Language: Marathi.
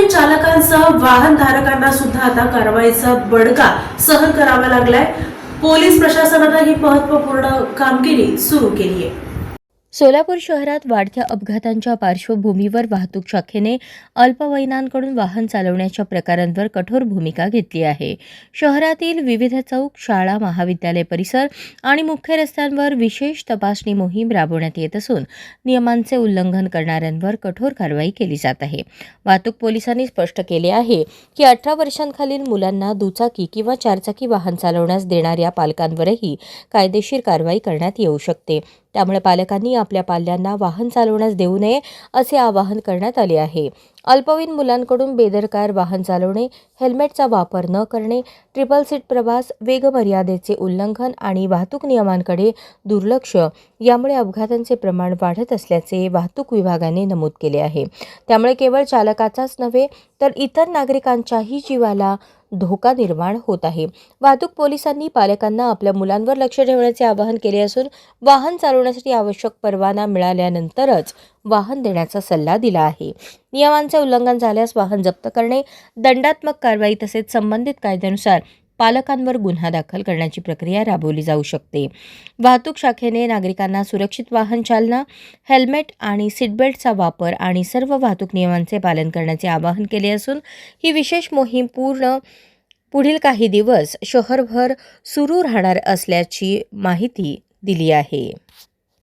अल्पवयीन चालकांसह वाहनधारकांना सुद्धा आता कारवाईचा बडगा सहन करावा लागलाय। पोलीस प्रशासनाने ही महत्त्वपूर्ण कामगिरी सुरू केली आहे। सोलापूर शहरात वाढत्या अपघातांच्या पार्श्वभूमीवर वाहतूक शाखेने अल्पवयीनांकडून वाहन चालवण्याच्या प्रकारांवर कठोर भूमिका घेतली आहे। शहरातील विविध चौक, शाळा, महाविद्यालय परिसर आणि मुख्य रस्त्यांवर विशेष तपासणी मोहीम राबवण्यात येत असून नियमांचे उल्लंघन करणाऱ्यांवर कठोर कारवाई केली जात आहे। वाहतूक पोलिसांनी स्पष्ट केले आहे की 18 वर्षांखालील मुलांना दुचाकी किंवा चारचाकी वाहन चालवण्यास देणाऱ्या पालकांवरही कायदेशीर कारवाई करण्यात येऊ शकते। त्यामुळे पालकांनी आपल्या पाल्यांना वाहन चालवण्यास देऊ नये असे आवाहन करण्यात आले आहे। अल्पवयीन मुलांकडून बेदरकार वाहन चालवणे, हेल्मेटचा वापर न करणे, ट्रिपल सीट प्रवास, वेगमर्यादेचे उल्लंघन आणि वाहतूक नियमांकडे दुर्लक्ष यामुळे अपघातांचे प्रमाण वाढत असल्याचे वाहतूक विभागाने नमूद केले आहे। त्यामुळे केवळ चालकाचाच नव्हे तर इतर नागरिकांच्याही जीवाला धोका निर्माण होत आहे। वाहतूक पोलिसांनी पालकांना आपल्या मुलांवर लक्ष ठेवण्याचे आवाहन केले असून वाहन चालवण्यासाठी आवश्यक परवाना मिळाल्यानंतरच वाहन देण्याचा सल्ला दिला आहे। नियमांचे उल्लंघन झाल्यास वाहन जप्त करणे, दंडात्मक कारवाई तसेच संबंधित कायद्यानुसार पालकांवर गुन्हा दाखल करण्याची प्रक्रिया राबवली जाऊ शकते। वाहतूक शाखेने नागरिकांना सुरक्षित वाहन चालना, हेल्मेट आणि सीटबेल्टचा वापर आणि सर्व वाहतूक नियमांचे पालन करण्याचे आवाहन केले असून ही विशेष मोहीम पुढील काही दिवस शहरभर सुरू राहणार असल्याची माहिती दिली आहे।